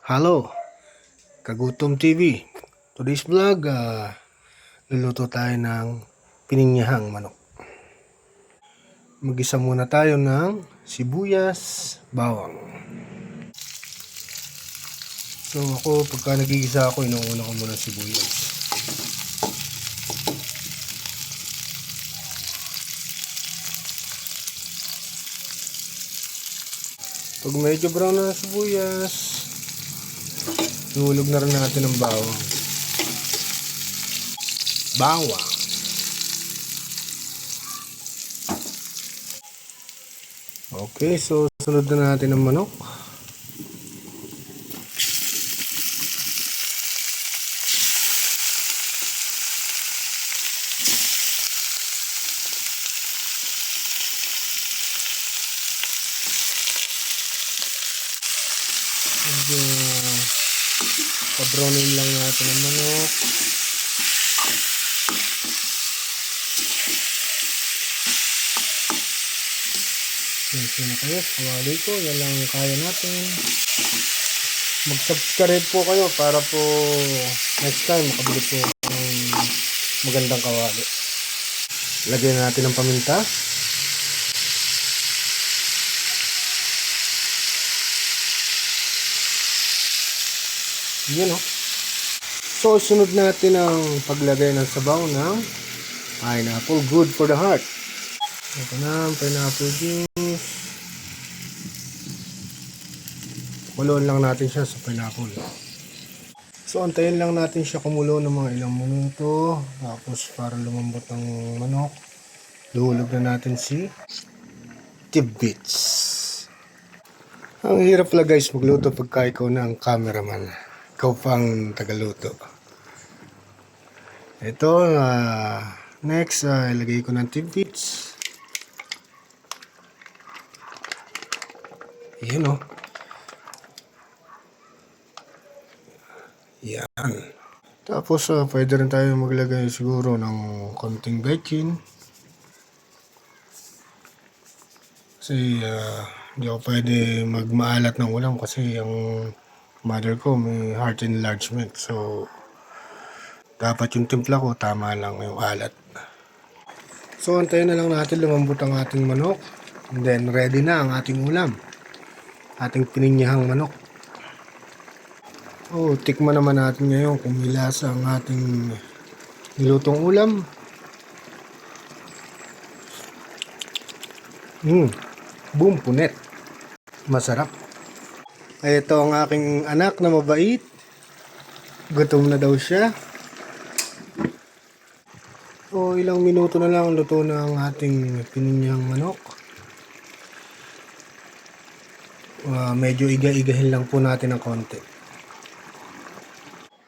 Hello, Kagutom TV. Today's vlog, luluto tayo ng pininyahang manok. Mag-isa muna tayo ng sibuyas, bawang. So ako, pagka nagigisa ako, inuuna ko muna sibuyas. Pag medyo brown na sibuyas, ihulog na rin natin ang bawang. Okay, so sunod na natin ang manok. Medyo pa-brownin lang natin ang manok. Sino na kayo, kawali ko, yan lang kaya natin. Mag-subscribe po kayo para po next time makabili po ng magandang kawali. Lagyan natin ng paminta. Yan o. So, sunod natin ang paglagay ng sabaw ng pineapple. Good for the heart. Ito na ang pineapple juice. Kuluan lang natin siya sa pineapple. So, antayin lang natin siya kumulo ng mga ilang minuto. Tapos, para lumambot ng manok, luhulog na natin si tidbits. Ang hirap pala guys magluto pagka ikaw na ang cameraman. Ikaw pang tagaluto. Ito, next, ilagay ko ng tidbits. Yan o. Yan. Tapos, pwede rin tayo maglagay siguro ng konting bacon. Kasi, hindi ako pwede magmaalat ng ulam kasi ang mother ko may heart enlargement. So, dapat yung timpla ko tama lang yung alat. So, antayin na lang natin lumambot ang ating manok. And then, ready na ang ating ulam. Ating pininyahang manok. Oh, tikman naman natin ngayon kung may lasa ang ating nilutong ulam. Boom, punet. Masarap. Ay, ito ang aking anak na mabait. Gutom na daw siya. O, ilang minuto na lang luto na ang ating pininyahang manok. Medyo iga-igahin lang po natin ng konti.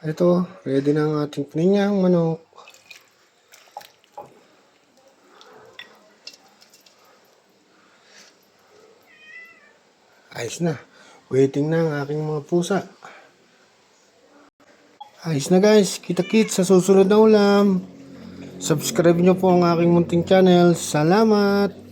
Ito, ready na ang ating pininyahang manok. Ayos na. Waiting na ang aking mga pusa. Ayos na guys. Kita-kits sa susunod na ulam. Subscribe nyo po ang aking munting channel. Salamat!